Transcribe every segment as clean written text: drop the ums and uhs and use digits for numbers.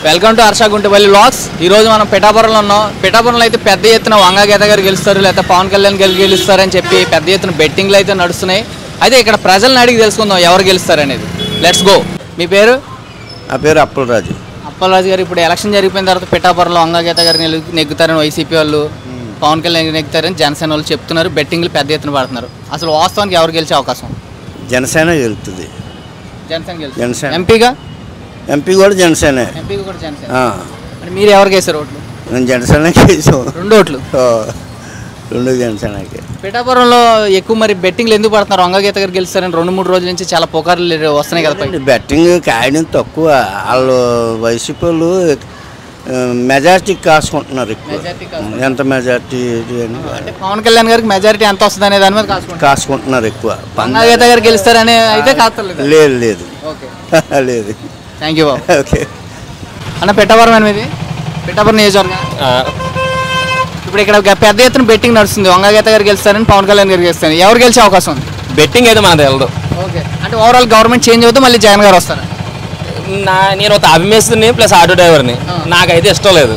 Welcome to Harsha Guntapalli vlogs. ఈ రోజు మనం పిఠాపురంలో ఉన్నాం. పిఠాపురంలో అయితే పెద్ద ఎత్తున వంగా గీత గారు గెలుస్తారు, లేకపోతే పవన్ కళ్యాణ్ గారు గెలుస్తారని చెప్పి పెద్ద ఎత్తున బెట్టింగ్లు అయితే నడుస్తున్నాయి. అయితే ఇక్కడ ప్రజలను అడిగి తెలుసుకుందాం ఎవరు గెలుస్తారనేది. Let's go. మీ పేరు? నా పేరు అప్పలరాజు. అప్పలరాజు గారు, ఇప్పుడు ఎలక్షన్ జరిగిపోయిన తర్వాత పిఠాపురంలో వంగా గీత గారు నెగ్గుతారని వైసీపీ వాళ్ళు, పవన్ కళ్యాణ్ నెగ్గుతారని జనసేన వాళ్ళు చెప్తున్నారు. బెట్టింగ్లు పెద్ద ఎత్తున పడుతున్నారు. అసలు వాస్తవానికి ఎవరు గెలిచే అవకాశం? జనసేన గెలుస్తుంది. జనసేన. ఎంపీ కూడా జనసేన. మీరు ఎవరికి వేసారు ఓట్లు? నేను జనసేనకి వేసాం. 2 ఓట్లు. 2 జనసేనకి. పిఠాపురంలో ఎక్కువ మరి బెట్టింగ్లు ఎందుకు పడుతున్నారు? వంగా గీత గారు గెలుస్తారని 2-3 రోజుల నుంచి చాలా పుకార్లు వస్తున్నాయి కదా. బెట్టింగ్ కాయడం తక్కువ. వాళ్ళు వైసీపీ వాళ్ళు మెజారిటీ కాసుకుంటున్నారు ఎక్కువ. ఎంత మెజారిటీ అంటే పవన్ కళ్యాణ్ గారికి మెజారిటీ ఎంత వస్తుంది అనే దాని మీద కాసుకుంటున్నారు ఎక్కువ. వంగా గీత గారు గెలుస్తారని అయితే కాస్తలేదు. లేదు లేదు. Thank you Babu. ఓకే అన్న, పిఠాపురం అనేది పిఠాపురం నియోజకవర్గం. ఇప్పుడు ఇక్కడ పెద్ద ఎత్తున బెట్టింగ్ నడుస్తుంది. వంగా గీత గారు గెలుస్తారని పవన్ కళ్యాణ్ గారు గెలుస్తారు. ఎవరు గెలిచే అవకాశం ఉంది? బెట్టింగ్ అయితే మనది వెళ్ళదు. ఓకే, అంటే ఓవరాల్ గవర్నమెంట్ చేంజ్ అవుతుంది, మళ్ళీ జగన్ గారు వస్తారు. నేను ఒక అభిమేస్తుని ప్లస్ ఆటో డ్రైవర్ని. నాకైతే ఇష్టం లేదు.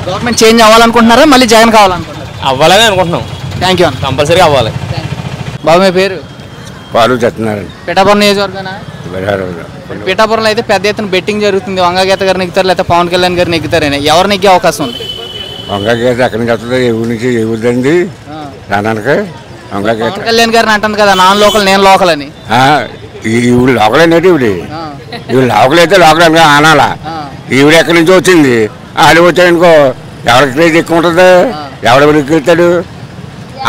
గవర్నమెంట్ చేంజ్ అవ్వాలనుకుంటున్నారా, మళ్ళీ జగన్ కావాలనుకుంటున్నారు? అవ్వాలని అనుకుంటున్నాం. థ్యాంక్ యూ అన్న. కంపల్సరీగా అవ్వాలి. బాబు, మీ పేరు? పాలు చెప్తున్నారండి. పిఠాపురం నియోజకవర్గం. పిఠాపురంలో అయితే పెద్ద ఎత్తున బెట్టింగ్ జరుగుతుంది. వంగా గీత గారు నెగ్గుతారు, లేకపోతే పవన్ కళ్యాణ్ గారు నెగ్గుతారని ఎవరు నెగ్గే అవకాశం ఉంది? వంగా గీత ఎక్కడి నుంచి వస్తుంది? ఏ ఊరి నుంచి? ఏ ఊరిదండి రానానికి? వంగా గీత పవన్ కళ్యాణ్ గారిని అంటుంది కదా, నాన్ లోకల్ నేను లోకల్ అని. ఈవిడ లోకలేంటి? ఈవిడ లోకల్ అయితే లోకల్ అని ఆనాలా. ఈవిడ ఎక్కడి నుంచి వచ్చింది? ఆడు వచ్చాడనుకో ఎవరికి క్రేజ్ ఎక్కువ ఉంటుంది? ఎవడెవరికి ఎక్కుతాడు?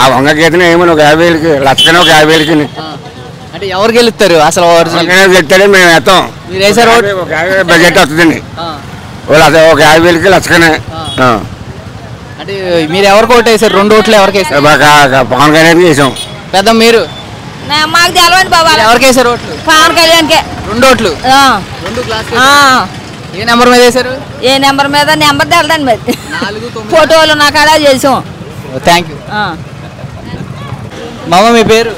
ఆ వంగ గీతనే ఏమని ఒక 50,000కి లక్షనే ఒక 50,000కి. అంటే ఎవరు గెలుస్తారు అసలు? చెప్తాడే మేము వేస్తాం. మీరు వేసారు ఒక 50,000 బడ్జెట్ వస్తుందండి. ఒక 50,000కి లక్షనే. అంటే మీరు ఎవరికి ఓటు వేసారు? 2 ఓట్లు ఎవరికి వేసారు? పవన్ కళ్యాణ్ వేసాం. పెద్ద మీరు? మాకు తెలవండి బాబా. ఎవరికి వేసారు ఓట్లు? పవన్ కళ్యాణ్కే. 2 ఓట్లు. 2 గ్లాసులు. ఏ నెంబర్ మీద వేసారు? ఏ నెంబర్ మీద? నెంబర్ తెలదండి మరి. ఫోటోలు నా కాడ చేసాం. Thank you. మామ, మీ పేరు?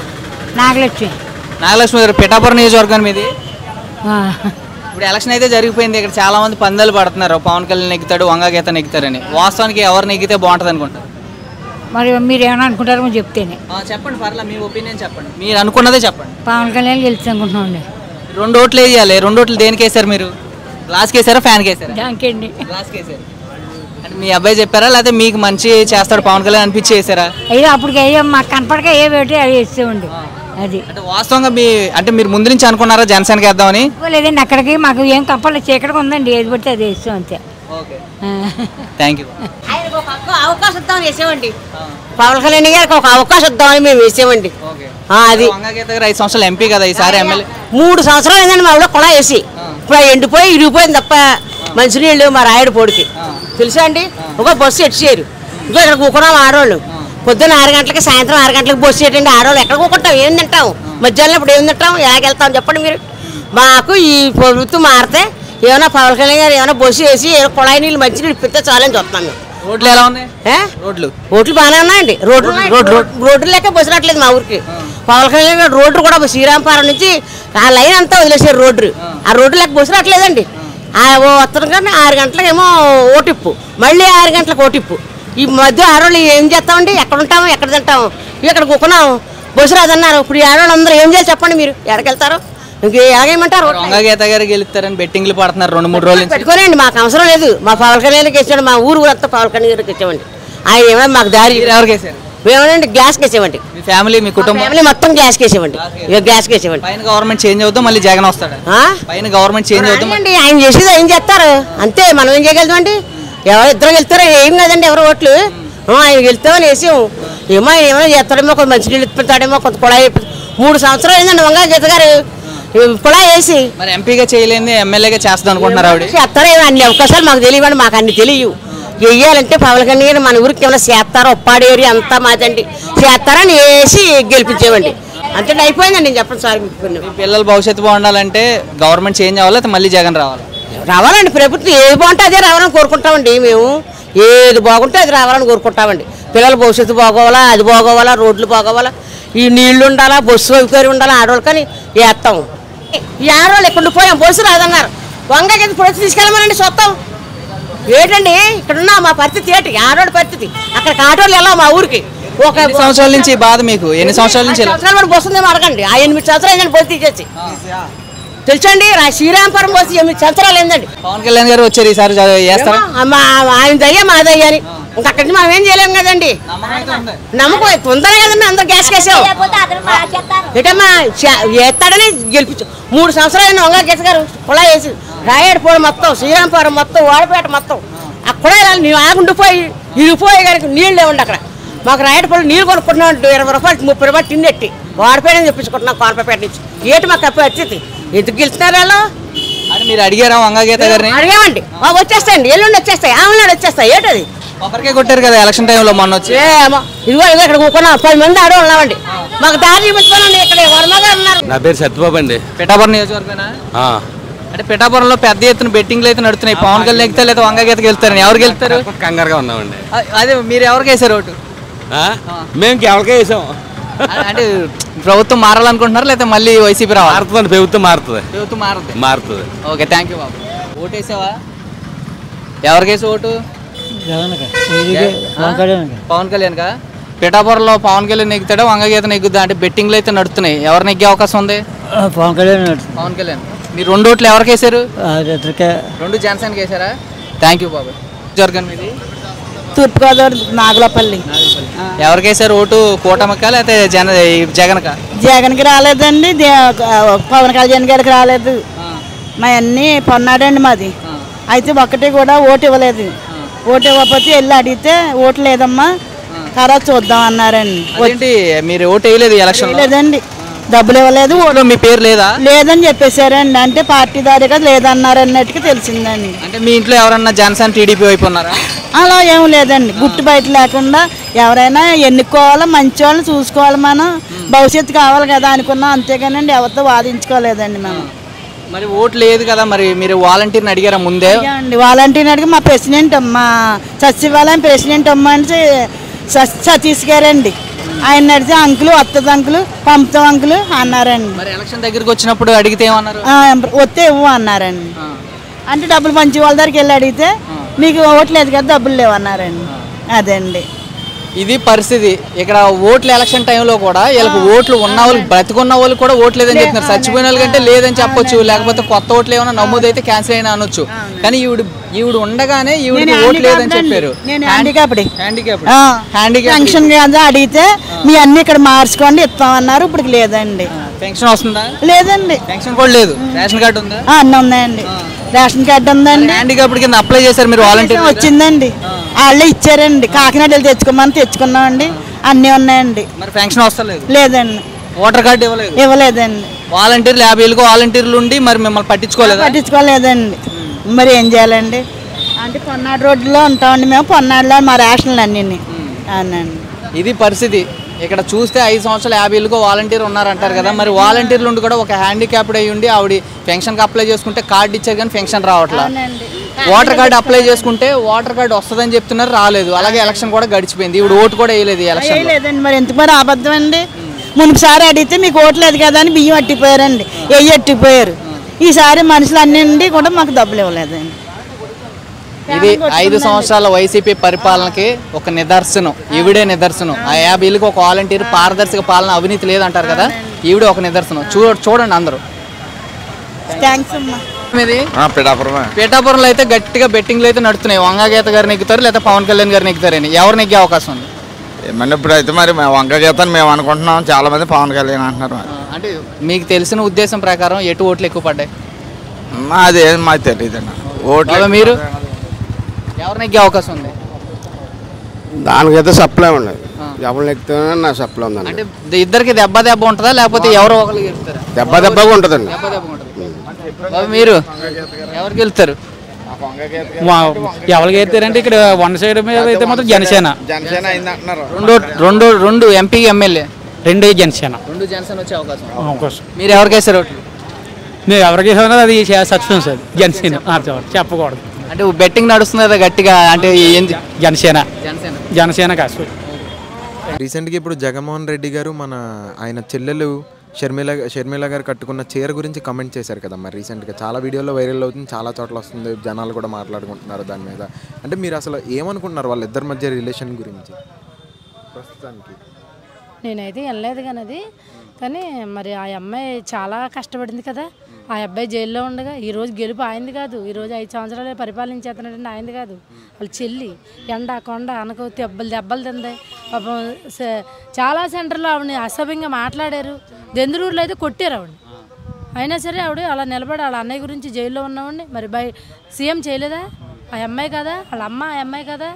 నాగలక్ష్మి. నాగలక్ష్మి గారు, పిఠాపురం నియోజకవర్గం మీది. ఇప్పుడు ఎలక్షన్ అయితే జరిగిపోయింది. ఇక్కడ చాలా మంది పందాలు పడుతున్నారు. పవన్ కళ్యాణ్ నెగ్గుతాడు, వంగా గీత నెగ్గుతారని. వాస్తవానికి ఎవరు నెగ్గితే బాగుంటుంది అనుకుంటారు? మరి మీరు ఏమైనా అనుకుంటారో చెప్తేనే. చెప్పండి, పర్లేదు, మీ ఒపీనియన్ చెప్పండి. మీరు అనుకున్నదే చెప్పండి. పవన్ కళ్యాణ్ గెలిచి అనుకుంటున్నాండి. 2 ఓట్లు వేయాలి. 2 ఓట్లు దేనికి వేసారు మీరు? గ్లాస్కి వేసారా, ఫ్యాన్కి వేసారా? దానికండి. గ్లాస్కి వేసారు. అంటే మీ అబ్బాయి చెప్పారా, లేకపోతే మీకు మంచి చేస్తాడు పవన్ కళ్యాణ్ అనిపించి వేసారా? అయ్యో అప్పటికి అయ్యో మాకు కనపడక ఏ పెట్టి అవి వేసేవండి. అది అంటే వాస్తవంగా అంటే మీరు ముందు నుంచి అనుకున్నారా జనసేనకి వేద్దామని? లేదండి, అక్కడికి మాకు ఏం కప్పలేదు. చీకటిగా ఉందండి, ఏది పడితే అది వేస్తాం అంతే. Thank you. అవకాశం ఇద్దామని వేసామండి. పవన్ కళ్యాణ్ గారికి ఒక అవకాశం ఇద్దామని మేము వేసామండి. అది 5 సంవత్సరాలు ఎంపీ కదా, ఈసారి ఎమ్మెల్యే. 3 సంవత్సరాలు అయిందండి మా ఊళ్ళో కుళాయి వేసి. ఇప్పుడు ఎండిపోయి ఇరిగిపోయింది తప్ప మంచినీళ్ళు మా రాయుడు పొడికి తెలుసా అండి. ఒక బస్సు ఎట్టు ఇంకా ఇక్కడ కూకున్నాం ఆడవాళ్ళు. పొద్దున్న 6 గంటలకి, సాయంత్రం 6 గంటలకు బస్సు ఏంటండి. ఆడవాళ్ళు ఎక్కడ కూకుంటాం? ఏం తింటాం? మధ్యాహ్నం ఇప్పుడు ఏం తింటాం? ఎలాగెళ్తాం చెప్పండి మీరు. మాకు ఈ ప్రభుత్వం మారితే ఏమైనా పవన్ కళ్యాణ్ గారు ఏమైనా బస్సు వేసి కుళాయి నీళ్ళు మంచినీళ్ళు ఇప్పితే చాలని చూస్తాం మేము. రోడ్లు ఎలా ఉన్నాయి? రోడ్లు బాగానే ఉన్నాయండి. రోడ్లు లెక్క బస్సు రావట్లేదు మా ఊరికి. పవన్ కళ్యాణ్ గారు రోడ్డు కూడా శ్రీరాంపురం నుంచి ఆ లైన్ అంతా వదిలేసారు రోడ్డు. ఆ రోడ్డు లెక్క బస్సు రావట్లేదండి. వస్తారు కానీ 6 గంటలకేమో ఓటిప్పు, మళ్ళీ 6 గంటలకు ఓటిప్పు. ఈ మధ్య ఆడవాళ్ళు ఏం చేస్తామండి? ఎక్కడ ఉంటాము, ఎక్కడ తింటాము? ఇక్కడ కూకున్నాము, బస్సు రాదన్నారు. ఇప్పుడు ఆడవాళ్ళు అందరూ ఏం చేయాలి చెప్పండి మీరు? ఎక్కడికి వెళ్తారు? ఎలాగేమంటారు? వంగా గీత గారు గెలుస్తారని బెట్టింగ్లు పడుతున్నారు 2-3 రోజులు పెట్టుకోనండి. మాకు అవసరం లేదు. మా పవన్ కళ్యాణ్కి ఇచ్చాడు. మా ఊరు అంతా పవన్ కళ్యాణ్ గారికి ఇచ్చామండి. ఆయన ఏమైనా మాకు దారి ఎవరికి వేసారు? మేమేమండి గ్యాస్కి వేసామండి. మీ ఫ్యామిలీ, మీ కుటుంబం ఫ్యామిలీ మొత్తం గ్యాస్కి వేసామండి. గ్యాస్కి వేసామండి. పైన గవర్నమెంట్ చేంజ్ అవుతాం, మళ్ళీ జగన్ వస్తాడు. పైన గవర్నమెంట్ చేంజ్ అవుతాం అండి. ఆయన చేసేది ఏం చేస్తారు అంతే. మనం ఏం చేయగలుగుతామండి? ఇద్దరు వెళ్తారో ఏం కదండి. ఎవరు ఓట్లు ఆయన వెళ్తామని వేసాం. ఏమో ఆయన ఏమైనా చేస్తాడేమో, కొంత మంచినీళ్ళు ఇప్పిస్తాడేమో, కొంత కుళాయి 3 సంవత్సరాలు అయిందండి వంగా గీత గారు కుళాయి వేసి. మరి ఎంపీగా చేయలేని ఎమ్మెల్యేగా చేస్తాం అనుకుంటున్నారు ఆవిడ. చేస్తారో అన్ని అవకాశాలు మాకు తెలియవండి. మాకు అన్ని తెలియవు. వెయ్యాలంటే పవన్ కళ్యాణ్ మన ఊరికి ఏమైనా చేస్తారో, ఒప్పాడేరి అంతా మాదండి, చేస్తారని వేసి గెలిపించేవండి. అంతే అయిపోయిందండి. నేను చెప్పండి సార్, మీ పిల్లల భవిష్యత్తు బాగుండాలంటే గవర్నమెంట్ చేంజ్ అవ్వాలి, మళ్ళీ జగన్ రావాలండి. ప్రభుత్వం ఏది బాగుంటే అదే రావాలని కోరుకుంటామండి. మేము ఏది బాగుంటే అది రావాలని కోరుకుంటామండి. పిల్లల భవిష్యత్తు బాగోవాలా, అది బాగోవాలా, రోడ్లు బాగోవాలా, ఈ నీళ్లు ఉండాలా, బస్సు సౌకర్యం ఉండాలా, ఆడవాళ్ళు కానీ వేస్తాం. ఈ ఆడవాళ్ళు ఎక్కడ పోయాం, బస్సు రాదన్నారు. వంగకి పొడిచి తీసుకెళ్ళమనండి చూస్తాం. ఏంటండి ఇక్కడ ఉన్న మా పరిస్థితి ఏంటి ఆడోడి పరిస్థితి అక్కడ ఆటోలు ఎలా మా ఊరికి ఒక ఎన్ని సంవత్సరాల నుంచి ఈ బాధ మీకు ఎన్ని సంవత్సరాల నుంచి ఇలా? సంవత్సరాలు కూడా వస్తుందేమో అడగండి ఆ 8 సంవత్సరాలు ఏంటండి బస్సు తీసేసి తెలుసండి శ్రీరాంపురం బస్సు 8 సంవత్సరాలు ఏందండి పవన్ కళ్యాణ్ గారు వచ్చారు ఈసారి చేస్తారా? ఆయన దయ్యా మా దయ్యా అని ఇంకా అక్కడి నుంచి మనం ఏం చేయలేము కదండి నమ్మకం తొందరగా కదండి అందరూ గ్యాస్ కేసావు ఏటమ్మా ఎత్తాడని గెలిపించు 3 సంవత్సరాలు వంగ గెస్ గారు కుళా వేసి రాయడిపోవడం మొత్తం శ్రీరాంపురం మొత్తం వాడపేట మొత్తం ఆ కుళాయిలు నీవు ఆగుండిపోయి ఇరిగిపోయి కనుక నీళ్ళు లేవండి అక్కడ మాకు రాయడిపోయి నీళ్ళు కొనుక్కుంటున్నాం 20 రూపాయలు 30 రూపాయలు టిన్నెట్టి వాడపేట తెప్పించుకుంటున్నాం కోనపేట నుంచి ఏంటి మాకు తప్ప వచ్చింది ఎందుకు గెలుస్తున్నారు వాళ్ళు అని మీరు అడిగారా వంగగీత గారిని? అడిగామండి వచ్చేస్తాయండి ఎల్లుండి వచ్చేస్తాయి ఆమెనాడు వచ్చేస్తాయి ఏంటది కొబ్బరికాయ కొట్టారు కదా ఎలక్షన్ టైంలో మొన్న వచ్చి. ఇదిగో ఇక్కడ కూకున్నాం 10 మంది ఆడవాళ్ళు ఉన్నామండి మాకు దారి చూపించుకోనండి ఇక్కడ వర్మ గారు ఉన్నారు. నా పేరు సత్యబాబు అండి. పిఠాపురం నియోజకవర్గమేనా? అంటే పిఠాపురంలో పెద్ద ఎత్తున బెట్టింగ్లు అయితే నడుతున్నాయి. పవన్ కళ్యాణ్ ఎక్కితే లేదా వంగగీతకి వెళ్తారని ఎవరికి వెళ్తారు? కంగారుగా ఉన్నామండి. అదే మీరు ఎవరికి వేసారు ఓటు? మేము కేవలకే వేసాం. అంటే ప్రభుత్వం మారాలనుకుంటున్నారు లేదా మళ్ళీ వైసీపీ రావాలి? మారుతుందండి, ప్రభుత్వం మారుతుంది. ప్రభుత్వం మారుతుంది. Okay, thank you Babu. Vote వేసావా? ఎవరికి వేసి ఓటు? పవన్ కళ్యాణ్ కా? పిఠాపురంలో పవన్ కళ్యాణ్ నెగ్గుతాడా వంగగీత నెగ్గుద్దా? అంటే బెట్టింగ్లు అయితే నడుస్తున్నాయి. ఎవరు నెగ్గే అవకాశం ఉంది? పవన్ కళ్యాణ్. పవన్ కళ్యాణ్. మీరు 2 ఓట్లు ఎవరికి వేసారు? 2 జనసేనకి వేసారా? థ్యాంక్ యూ బాబు. జరగండి మీది తూర్పుగోదావరి నాగలపల్లి. ఎవరికి వేసారు ఓటు? కూటమికా లేకపోతే జగన్కా? జగన్కి రాలేదండి పవన్ కళ్యాణ్ గారికి రాలేదు మా అన్నీ పొన్నాడండి మాది అయితే ఒక్కటి కూడా ఓటు ఇవ్వలేదు. ఓటు ఇవ్వకపోతే వెళ్ళి అడిగితే ఓటు లేదమ్మా తర్వాత చూద్దాం అన్నారండి. ఏంటి మీరు ఓటు వేయలేదు ఎలక్షన్? లేదండి డబ్బులు ఇవ్వలేదు ఓటు మీ పేరు లేదా? లేదని చెప్పేశారండి. అంటే పార్టీ దారిగా లేదన్నారు అన్నట్టుగా తెలిసిందండి. అంటే మీ ఇంట్లో ఎవరన్నా జనసేన టీడీపీ వైపు ఉన్నారా? అలా ఏం లేదండి గుట్టు బయట లేకుండా ఎవరైనా ఎన్నుకోవాలా మంచి వాళ్ళని చూసుకోవాలి మనం భవిష్యత్తు కావాలి కదా అనుకున్నాం అంతేగానండి ఎవరితో వాదించుకోలేదండి మేము. మరి ఓటు లేదు కదా మరి మీరు వాలంటీర్ని అడిగారా ముందే? అండి వాలంటీర్ని అడిగి మా ప్రెసిడెంట్ మా సచివాలయం ప్రెసిడెంట్ అమ్మ అంటే సతీష్ గారండి ఆయన అడిగితే అంకులు వస్తుంది అంకులు పంపుతాం అంకులు అన్నారండి. మరి ఎలక్షన్ దగ్గరికి వచ్చినప్పుడు అడిగితే ఏమన్నారు? వస్తే ఇవ్వు అన్నారండి. అంటే డబ్బులు పంచి వాళ్ళ దగ్గరికి వెళ్ళి అడిగితే మీకు ఓట్లు లేదు కదా డబ్బులు లేవు అన్నారండి. అదండి ఇది పరిస్థితి. ఇక్కడ ఓట్లు ఎలక్షన్ టైంలో కూడా వీళ్ళకి ఓట్లు ఉన్న వాళ్ళకి బ్రతికున్న వాళ్ళు కూడా ఓట్లు లేదని చెప్తున్నారు. చచ్చిపోయిన వాళ్ళకంటే లేదని చెప్పొచ్చు, లేకపోతే కొత్త ఓట్లు ఏమైనా నమోదు అయితే క్యాన్సిల్ అయినా అనొచ్చు. కానీ ఈవిడ ఉండగానే ఈవిడ ఓట్లు లేదని చెప్పారు. పెన్షన్ అడిగితే మీ అన్ని ఇక్కడ మార్చుకోండి ఇస్తామన్నారు. ఇప్పుడు లేదండి. పెన్షన్ వస్తుందా? లేదండి. పెన్షన్ కూడా లేదు. రేషన్ కార్డు ఉందా? అన్నీ ఉన్నాయండి. రేషన్ కార్డు ఉందండి. హ్యాండిక్యాప్డ్ కింద అప్లై చేశారు మీరు? వాలంటీర్ వచ్చిందండి వాళ్ళే ఇచ్చారండి. కాకినాడ తెచ్చుకోమని తెచ్చుకున్నామండి. అన్నీ ఉన్నాయండి. మరి పెన్షన్ వస్తలేదు? లేదండి. ఓటర్ కార్డు ఇవ్వలేదు? ఇవ్వలేదండి. వాలంటీర్లు 50 ఏళ్ళకు వాలంటీర్లు ఉండి మరి మిమ్మల్ని పట్టించుకోలేదండి. మరి ఏం చేయాలండి? అంటే పొన్నాడు రోడ్డులో ఉంటామండి మేము. పొన్నాడులో మా రేషన్లు అన్నీ అవునండి. ఇది పరిస్థితి. ఇక్కడ చూస్తే 5 సంవత్సరాలు 50 ఏళ్ళకు వాలంటీర్ ఉన్నారంటారు కదా. మరి వాలంటీర్లు ఉండి కూడా ఒక హ్యాండిక్యాప్డ్ అయ్యి ఉండి ఆవిడ పెన్షన్కి అప్లై చేసుకుంటే కార్డు ఇచ్చారు కానీ పెన్షన్ రావట్లా. ఓటర్ కార్డు అప్లై చేసుకుంటే ఓటర్ కార్డు వస్తుందని చెప్తున్నారు, రాలేదు. అలాగే ఎలక్షన్ కూడా గడిచిపోయింది. ఇప్పుడు ఓటు కూడా వేయలేదు ఎలక్షన్. లేదండి. మరి ఎందుకు మరి అబద్ధం అండి? మునుపుసారి అడిగితే మీకు ఓటు లేదు కదా అని బియ్యం అట్టిపోయారండి, ఎట్టిపోయారు. ఈసారి మనుషులు అన్ని కూడా మాకు డబ్బులు ఇవ్వలేదండి. ఇది 5 సంవత్సరాల వైసీపీ పరిపాలనకి ఒక నిదర్శనం. ఈవిడే నిదర్శనం. ఆ 50 ఏళ్ళకి ఒక వాలంటీర్ పారదర్శక పాలన అవినీతి లేదంటారు కదా, ఈవిడే ఒక నిదర్శనం. చూడండి అందరూ. పిఠాపురంలో అయితే గట్టిగా బెట్టింగ్లు అయితే నడుస్తున్నాయి. వంగగీత గారు నెగ్గుతారు లేదా పవన్ కళ్యాణ్ గారు నెగ్గుతారని. ఎవరు నెగ్గే అవకాశం ఉంది? ఏమన్నా ఇప్పుడైతే మరి వంగగీత మేము అనుకుంటున్నాం, చాలా మంది పవన్ కళ్యాణ్ అంటున్నారు. అంటే మీకు తెలిసిన ఉద్దేశం ప్రకారం ఎటు ఓట్లు ఎక్కువ పడ్డాయి? అదేం మాకు తెలియదు ఓట్లు. మీరు ఎవరు నెగ్గే అవకాశం ఉంది? దానికైతే సప్లై ఉండదు. ఎవరు నెక్కితే నా సప్లై ఉందండి. అంటే ఇద్దరికి దెబ్బ ఉంటుందా లేకపోతే ఎవరో ఒకరికి గెలుస్తారా? దెబ్బగా ఉంటుందండి. మీరు ఎవరికి వెళ్తారు? ఎవరికి వెళ్తారంటే ఇక్కడ వన్ సైడ్ మీద అయితే మాత్రం జనసేన. రెండు ఎంపీ ఎమ్మెల్యే 2 జనసేన. 2 జనసేన వచ్చే అవకాశం. మీరు ఎవరికి వేస్తారు ఓట్లు? మేము ఎవరికి వేసామో అది సస్పెన్స్. అది జనసేన చెప్పకూడదు. అంటే బెట్టింగ్ నడుస్తుంది కదా గట్టిగా. అంటే జనసేన కాదు. రీసెంట్గా ఇప్పుడు జగన్మోహన్ రెడ్డి గారు ఆయన చెల్లెలు షర్మిల గారు కట్టుకున్న చీర గురించి కమెంట్ చేశారు కదా మరి రీసెంట్గా చాలా వీడియోలో వైరల్ అవుతుంది, చాలా చోట్ల వస్తుంది, జనాలు కూడా మాట్లాడుకుంటున్నారు దాని మీద. అంటే మీరు అసలు ఏమనుకుంటున్నారు వాళ్ళిద్దరి మధ్య రిలేషన్ గురించి ప్రస్తుతానికి? నేనైతే వెళ్ళలేదు కానీ మరి ఆ అమ్మాయి చాలా కష్టపడింది కదా. ఆ అబ్బాయి జైల్లో ఉండగా ఈరోజు గెలుపు అయింది కాదు, ఈరోజు 5 సంవత్సరాలు పరిపాలించేస్తున్నాడంటే అయింది కాదు. వాళ్ళ చెల్లి ఎండ కొండ అనకు దెబ్బలు తింది పాపం. చాలా సెంటర్లో ఆవిడని అసభ్యంగా మాట్లాడారు, దెందులూరులో అయితే కొట్టారు ఆవిడని. అయినా సరే ఆవిడ అలా నిలబడి వాళ్ళ అన్నయ్య గురించి జైల్లో ఉన్నవాడిని మరి సీఎం చేయలేదా? ఆ అమ్మాయి కదా, వాళ్ళ అమ్మ ఆ అమ్మాయి కదా.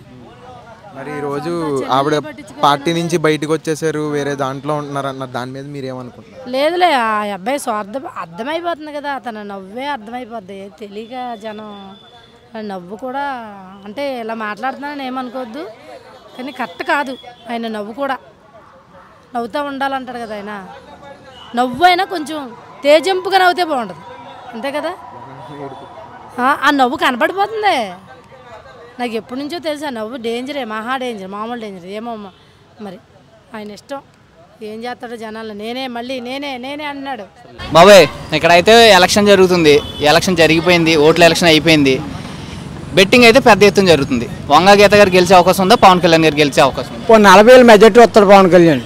మరి ఈరోజు ఆవిడ పార్టీ నుంచి బయటకు వచ్చేసారు, వేరే దాంట్లో ఉంటున్నారు అన్నారు, దాని మీద మీరు ఏమనుకుంటున్నారు? లేదులే, ఆ అబ్బాయి స్వార్థం అర్థమైపోతుంది కదా, అతను నవ్వే అర్థమైపోద్ది. తెలియక జనం నవ్వు కూడా అంటే ఇలా మాట్లాడుతున్నానని ఏమనుకోవద్దు, కానీ కరెక్ట్ కాదు. ఆయన నవ్వు కూడా నవ్వుతూ ఉండాలంటాడు కదా ఆయన. నవ్వు అయినా కొంచెం తేజంపుగా నవ్వుతే బాగుంటుంది, అంతే కదా. ఆ నవ్వు కనపడిపోతుంది. నాకు ఎప్పటి నుంచో తెలుసు ఆ నవ్వు డేంజరే, మహా డేంజర్, మామూలు డేంజర్ ఏమో. మరి ఆయన ఇష్టం, ఏం చేస్తాడో జనాలు. నేనే అన్నాడు. బాబాయ్ ఇక్కడైతే ఎలక్షన్ జరుగుతుంది, ఎలక్షన్ జరిగిపోయింది, ఓట్ల ఎలక్షన్ అయిపోయింది. బెట్టింగ్ అయితే పెద్ద ఎత్తున జరుగుతుంది. వంగ గీత గారు గెలిచే అవకాశం ఉందా, పవన్ కళ్యాణ్ గారు గెలిచే అవకాశం ఉందా? 40,000 మెజార్టీ వస్తాడు పవన్ కళ్యాణ్,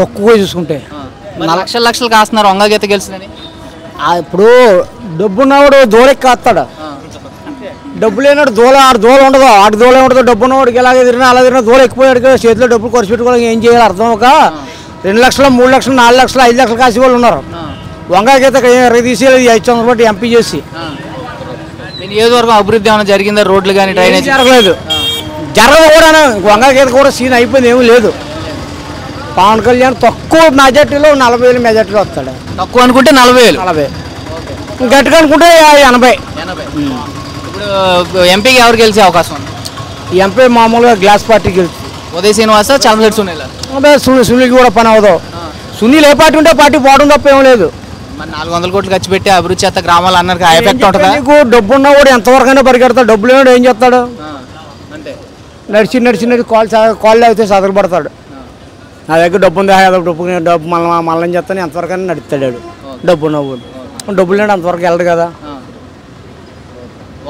తక్కువ చూసుకుంటే. లక్షలు కాస్తున్నారు వంగ గీత గెలిచిందని. ఇప్పుడు డబ్బున్నవాడు దూలెక్కి వస్తాడు, డబ్బు లేనాడు దూల ఉండదు, ఆడు దూల ఉండదు. డబ్బు ఉన్నవాడికి ఎలాగే తిరిగినా అలా తిరిగినా దూల ఎక్కిపోయాడు కదా, చేతిలో డబ్బులు ఖర్చు పెట్టుకోవడానికి ఏం చేయాలి అర్థం ఒక 2 లక్షలు 3 లక్షలు 4 లక్షలు 5 లక్షలు కాసే వాళ్ళు ఉన్నారు. వంగ గీత తీసేది 5 సంవత్సరాలు ఎంపీ చేసి. నియోజకవర్గం అభివృద్ధి ఏమైనా జరిగిందా? రోడ్లు కానీ డ్రైనేజ్ జరగలేదు, జరగదు కూడా. వంగ గీత కూడా సీన్ అయిపోయింది, ఏమీ లేదు. పవన్ కళ్యాణ్ తక్కువ మెజార్టీలో 40,000 మెజార్టీలో వస్తాడు. తక్కువ అనుకుంటే 40,000, గట్టిగా అనుకుంటే 80. ఇప్పుడు ఎంపీకి ఎవరు గెలిచే అవకాశం ఉంది? ఎంపీ మామూలుగా గ్లాస్ పార్టీ గెలుస్తుంది. ఉదయ్ శ్రీనివాస, చంద్రశేఖర్ సునీల్. సునీల్కి కూడా పని అవదు. సునీల్ ఏ పార్టీ ఉంటే పార్టీ పోవడం తప్ప ఏం లేదు. మరి 400 కోట్లు ఖర్చు పెట్టి అభివృద్ధి చేత గ్రామాలు అన్నారు, ఆ ఎఫెక్ట్ ఉంటుందా? నీకు డబ్బు ఉన్నా కూడా ఎంతవరకైనా పరిగెడతాడు, డబ్బు లేనాడు ఏం చేస్తాడు? నడిచి కాళ్ళు అయితే సదరపడతాడు. నా దగ్గర డబ్బు ఉంది, డబ్బు మళ్ళీ చేస్తాను ఎంతవరకైనా నడుస్తాడు. డబ్బు ఉన్నవాడు డబ్బులు లేడు అంతవరకు వెళ్ళడు కదా.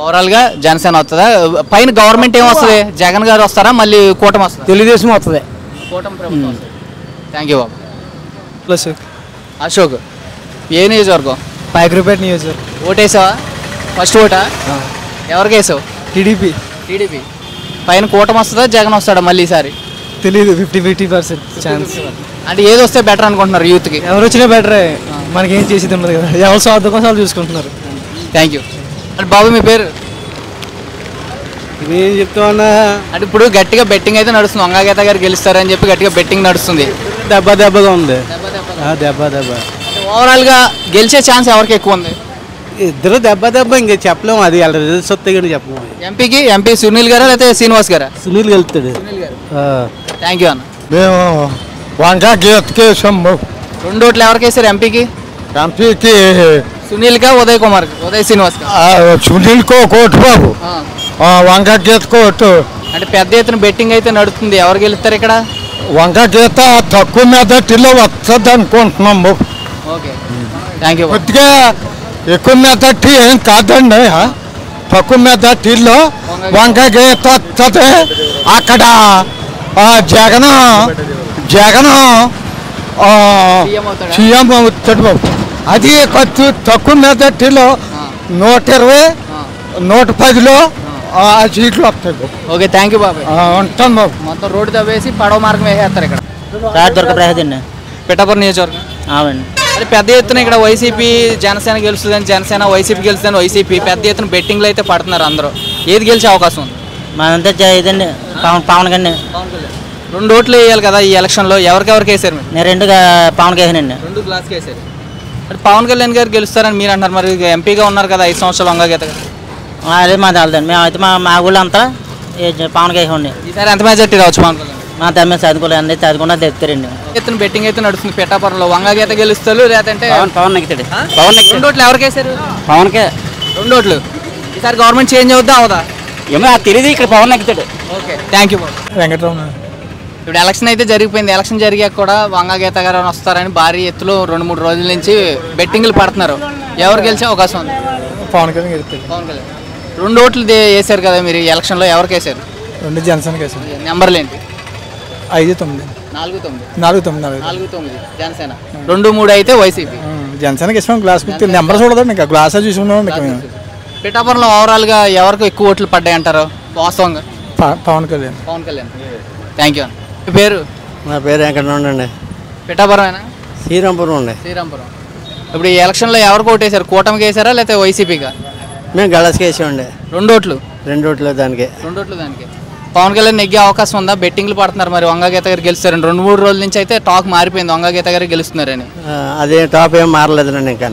ఓవరాల్ గా జనసేన వస్తుందా? పైన గవర్నమెంట్ ఏం వస్తుంది? జగన్ గారు వస్తారా, మళ్ళీ కూటమి వస్తుంది? తెలుగుదేశం వస్తుంది. థ్యాంక్ యూ బాబు. అశోక్, ఏ నియోజకవర్గం? పైకరపేట నియోజకవర్గం. ఓటేసావా? ఫస్ట్ ఓటా? ఎవరికి వేసావు? టీడీపీ. పైన కూటమి వస్తుందా, జగన్ వస్తాడా మళ్ళీ ఈసారి? తెలీదు, 50-50% ఛాన్స్. అంటే ఏది వస్తే బెటర్ అనుకుంటున్నారు యూత్కి? ఎవరు వచ్చినా బెటరే, మనకేం చేసేది ఉండదు కదా, ఎవరు స్వార్థం కోసం వాళ్ళు చూసుకుంటున్నారు. Thank you. అంటే బాబు మీ పేరు? ఏం చెప్తామన్నా అంటే ఇప్పుడు గట్టిగా బెట్టింగ్ అయితే నడుస్తుంది, వంగ గీత గారు గెలుస్తారని చెప్పి గట్టిగా బెట్టింగ్ నడుస్తుంది. దెబ్బగా ఉంది. దెబ్బ ఓవరాల్ గా గెలిచే ఛాన్స్ ఎవరికి ఎక్కువ ఉంది? ఇద్దరు దెబ్బ ఇంకా చెప్పలేము, అది రిజల్ట్స్ వస్తాయి కానీ చెప్పలేము. ఎంపీ సునీల్ గారా లేకపోతే శ్రీనివాస్ గారా? సునీల్ గెలుస్తాడు. థ్యాంక్ యూ అన్న. మేము వంగ గీతకి వేసాం. 2 ఓట్లు ఎవరికి వేసారు ఎంపీకి? సునీల్ కా ఉదయ్ శ్రీనివాస్? సునీల్ కో కోటు బాబు, వంగ గీతకు ఓటు. అంటే పెద్ద ఎత్తున బెట్టింగ్ అయితే నడుస్తుంది, ఎవరు గెలుస్తారు ఇక్కడ? వంగ గీత తక్కువ మెజార్టీలో వస్తుంది అనుకుంటున్నాం బాబు. Okay, thank you. కొద్దిగా ఎక్కువ మెజార్టీ ఏం కాదండి, తక్కువ మెజార్టీలో వంగ గీత వస్తుంది. అక్కడ జగన్ సీఎం అవుతాడు బాబు. అది ఖర్చు తక్కువ మెజార్టీలో 120, 110లో సీట్లు వస్తాయి బాబు. ఓకే, థ్యాంక్ యూ బాబాయ్. ఉంటాను బాబు. మొత్తం రోడ్డు తవ్వేసి పడవ మార్గం వేసేస్తారు ఇక్కడ. పిఠాపురం నియోజకవర్గం. అదే పెద్ద ఎత్తున ఇక్కడ వైసీపీ జనసేన గెలుస్తుందని, జనసేన వైసీపీ గెలుస్తుందని వైసీపీ పెద్ద ఎత్తున బెట్టింగ్లు అయితే పడుతున్నారు అందరూ. ఏది గెలిచే అవకాశం ఉంది? మనంతా ఇదండి పవన్ కళ్యాణ్. 2 ఓట్లు వేయాలి కదా ఈ ఎలక్షన్లో, ఎవరికెవరికి వేసారు మీరు? నేను 2 పవన్ కళ్యాణ్. 2 గ్లాస్కి వేసారు. అంటే పవన్ కళ్యాణ్ గారు గెలుస్తారని మీరు అంటారు, మరి ఎంపీగా ఉన్నారు కదా 5 సంవత్సరాలు వంగ గీత గారు. అదే మాది వెళ్దండి, మేమైతే మా ఊళ్ళో అంతా పవన్ కళ్యాణ్. ఈసారి ఎంత మెజార్టీ రావచ్చు పవన్ కళ్యాణ్? మా తమ్మి చదువుకోలేదు, చదువుకున్నా తెస్తారండి. ఎత్తున బెట్టింగ్ అయితే నడుస్తుంది పిఠాపురంలో, వంగ గీత గెలుస్తారు లేదంటే పవన్ నెక్కుతాడు. 2 ఓట్లు ఎవరికి వేసారు? పవన్కే 2 ఓట్లు. ఈసారి గవర్నమెంట్ చేంజ్ అవుద్దా అవదా? ఏమో తెలియదు, ఇక్కడ పవన్ నెక్కుతాడు. Okay, thank you. వెంకటరమణ. ఇప్పుడు ఎలక్షన్ అయితే జరిగిపోయింది. ఎలక్షన్ జరిగాక కూడా వంగా గీత గారు వస్తారని భారీ ఎత్తులో 2-3 రోజుల నుంచి బెట్టింగ్లు పడుతున్నారు. ఎవరు గెలిచే అవకాశం ఉంది? పవన్ కళ్యాణ్ గెలుస్తాడు. పవన్ కళ్యాణ్ 2 ఓట్లు వేసారు కదా మీరు ఈ ఎలక్షన్లో, ఎవరికి వేసారు? 2 జనసేనకి వేసాడు. నెంబర్లు ఏంటి? 5-9 4-9 జనసేన, 2-3 అయితే వైసీపీ. జనసేనకి ఇష్టం. గ్లాస్ నెంబర్ చూడదండి, ఇంకా గ్లాసే చూసుకున్నాం. పిఠాపురంలో ఓవరాల్గా ఎవరికి ఎక్కువ ఓట్లు పడ్డాయి అంటారు వాస్తవంగా? పవన్ కళ్యాణ్. Thank you. మీ పేరు? నా పేరు వెంకటరమణ అండి. పిఠాపురమేనా? శ్రీరాంపురం అండి. శ్రీరాంపురం. ఇప్పుడు ఈ ఎలక్షన్లో ఎవరికి ఓటేశారు? కూటమికి వేసారా లేకపోతే వైసీపీగా? మేము గళస్కి వేసామండి. 2 ఓట్లు. 2 ఓట్లు దానికి. 2 ఓట్లు దానికి. పవన్ కళ్యాణ్ నెగ్గే అవకాశం ఉందా? బెట్టింగ్లు పడుతున్నారు మరి వంగా గీత గారు గెలుస్తారని. 2-3 రోజుల నుంచి అయితే టాక్ మారిపోయింది వంగా గీత గారు గెలుస్తున్నారని. అదే టాప్ ఏం మారలేదండి. ఇంకా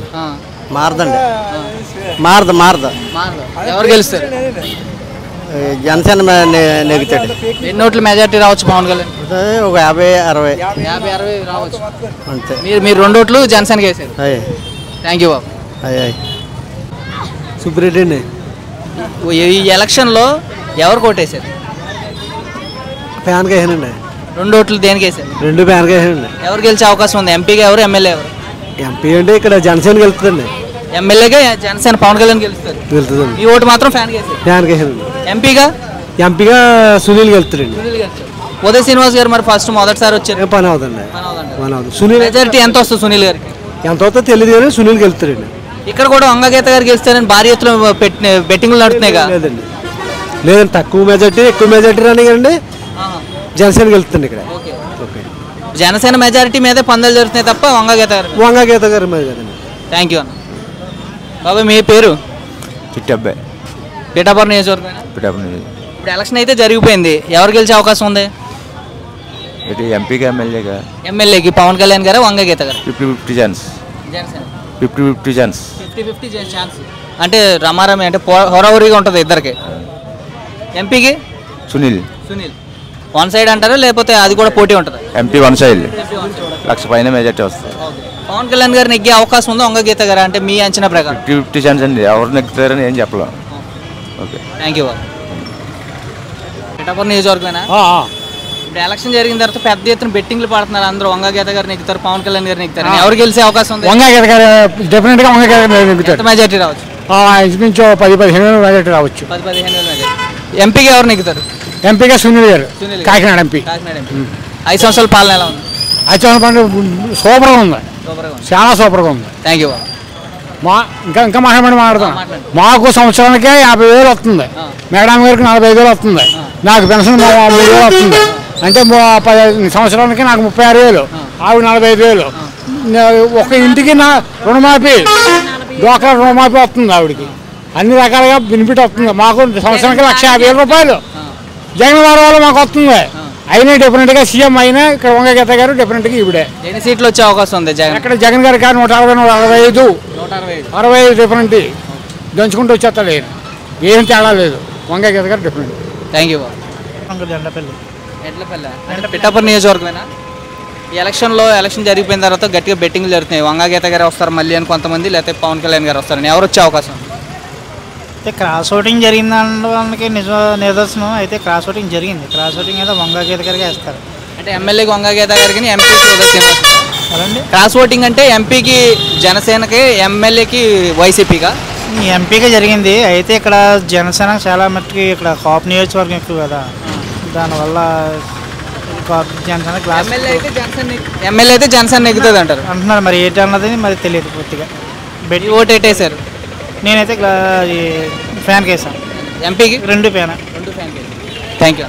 మారదండి. మారదు. ఎవరు గెలుస్తారు? జనసేన నెగ్గుతాడు. ఎన్ని ఓట్ల మెజార్టీ రావచ్చు పవన్ కళ్యాణ్? ఒక 50-60 రావచ్చు అంతే. మీరు 2 ఓట్లు జనసేనకి వేసారు. థ్యాంక్ యూ బాబు. సుబ్రెడ్డి అండి. ఈ ఎలక్షన్లో ఎవరికి ఓటేశారు? ఫ్యాన్కి వేసానండి. 2 ఓట్లు దేనికి వేసారు? 2 ఫ్యాన్కి వేసానండి. ఎవరు గెలిచే అవకాశం ఉంది? ఎంపీగా ఎవరు, ఎమ్మెల్యే ఎవరు? ఎంపీ అంటే ఇక్కడ జనసేన గెలుతుందండి. ఎమ్మెల్యేగా జనసేన పవన్ కళ్యాణ్ గెలుస్తారు. గెలుతుందండి. ఈ ఓటు మాత్రం ఫ్యాన్కి వేసారు. ఫ్యాన్కి వేసానండి. ఎంపీగా సునీల్ గెలుతాడండి. ఉదయ్ శ్రీనివాస్ గారు మరి ఫస్ట్ మొదటిసారి వచ్చారు. పని అవుతుంది. సునీల్ మెజారిటీ ఎంత వస్తుంది సునీల్ గారికి? ఎంత అవుతుందో తెలియదు కానీ సునీల్ గెలుతాడండి. ఇక్కడ కూడా వంగా గీత గారు గెలుస్తారని భారీ ఎత్తులో బెట్టింగ్లు నడుతున్నాయి. లేదండి, తక్కువ మెజార్టీ ఎక్కువ మెజార్టీ రాని కండి జనసేన గెలుతుంది ఇక్కడ. జనసేన మెజారిటీ మీదే పందాలు జరుగుతున్నాయి తప్ప వంగా గీత గారు మీద కదండి. థ్యాంక్ యూ అన్న. బాబాయ్ మీ పేరు? చిట్టబ్బాయి. పిఠాపురం నియోజకవర్గం. ఇప్పుడు ఎలక్షన్ అయితే జరిగిపోయింది. ఎవరు గెలిచే అవకాశం ఉంది? ఎంపీగా ఎమ్మెల్యేగా? ఎమ్మెల్యేకి పవన్ కళ్యాణ్ గారు, వంగా గీత గారు. 50-50 ఛాన్స్. 50-50 ఛాన్స్. 50-50 ఛాన్స్ అంటే రమారమి అంటే హోరాహోరీగా ఉంటుంది ఇద్దరికి. ఎంపీకి సునీల్. 1 సైడ్ అంటారా లేకపోతే అది కూడా పోటీ ఉంటుంది? MP 1 side. 1,00,000 పైన మెజార్టీ వస్తుంది. పవన్ కళ్యాణ్ గారు నెగ్గే అవకాశం ఉందా వంగా గీత గారు అంటే మీ అంచనా ప్రకారం? 50-50 ఛాన్స్ అండి. ఎవరు నెగ్గుతారని ఏం చెప్పలేం. Okay, thank you. పిఠాపురం నియోజకవర్గమేనా? ఇప్పుడు ఎలక్షన్ జరిగిన తర్వాత పెద్ద ఎత్తున బెట్టింగ్లు పడుతున్నారు అందరూ. వంగా గీత గారు నెగ్గుతారు, పవన్ కళ్యాణ్ గారు నెగ్గుతారు. ఎవరు గెలిచే అవకాశం ఉంది? వంగా గీత గారు డెఫినెట్గా వంగా గీత గారు నెగ్గుతారు. ఎంత మెజార్టీ రావచ్చు? ఇంచుమించు 10-15 మెజార్టీ రావచ్చు. 10-15 మెజార్టీ. ఎంపీగా ఎవరు నెగ్గుతారు? ఎంపీగా సునీల్ గారు, కాకినాడ ఎంపీ. 5 సంవత్సరాల పాలన ఎలా ఉంది? 5 సంవత్సరాల సూపర్గా ఉంది. చాలా సూపర్గా ఉంది. Thank you. ఇంకా మాట్లాడదాం. మాకు సంవత్సరానికే 50,000 వస్తుంది. మేడం గారికి 45,000 వస్తుంది. నాకు పెన్షన్ 3,000 వస్తుంది. అంటే 10 సంవత్సరానికి నాకు 36,000, ఆవిడ 45,000. ఒక ఇంటికి నా రుణమాఫీ, డోక్రా రుణమాఫీ వస్తుంది ఆవిడకి. అన్ని రకాలుగా బెనిఫిట్ వస్తుంది. మాకు సంవత్సరానికి 1,50,000 రూపాయలు జగన్ వారి వల్ల మాకు వస్తుంది. అయినా డెఫినెట్గా సీఎం అయినా ఇక్కడ వంగా గీత గారు డెఫినెట్గా ఈవిడే. ఎన్ని సీట్లు వచ్చే అవకాశం ఉంది? ఇక్కడ జగన్ గారికి 160, 165 డిఫరెంట్ దంచుకుంటూ వచ్చేస్తాడు. ఏం తేడా లేదు. వంగా గీత గారు డిఫరెంట్. Thank you. పిఠాపురం నియోజకవర్గమేనా? ఈ ఎలక్షన్ జరిగిపోయిన తర్వాత గట్టిగా బెట్టింగ్లు జరుగుతున్నాయి. వంగా గీత గారు వస్తారు మళ్ళీ అని కొంతమంది, లేకపోతే పవన్ కళ్యాణ్ గారు వస్తారని. ఎవరు వచ్చే అవకాశం? అయితే క్రాస్ ఓటింగ్ జరిగిందనడానికి నిదర్శనం. అయితే క్రాస్ ఓటింగ్ జరిగింది. క్రాస్ ఓటింగ్ అయితే వంగా గీత గారికి వేస్తారు. అంటే ఎమ్మెల్యేకి వంగా గీత గారికి, ఎంపీకి ఉదయ్ శ్రీనివాస్. క్రాస్ ఓటింగ్ అంటే ఎంపీకి జనసేనకి, ఎమ్మెల్యేకి వైసీపీగా? ఎంపీగా జరిగింది. అయితే ఇక్కడ జనసేన చాలా మట్టుకి ఇక్కడ కాపు నియోజకవర్గం ఎక్కువ కదా, దానివల్ల జనసేన క్లాస్. ఎమ్మెల్యే అయితే జనసేన నెగ్గుతుంది అంటారు అంటున్నారు. మరి ఏంటి అన్నది మరి తెలియదు పూర్తిగా. ఓటు ఎట్టేశారు? నేనైతే ఫ్యాన్కి వేసాను. ఎంపీకి 2 ఫ్యాన్. Thank you.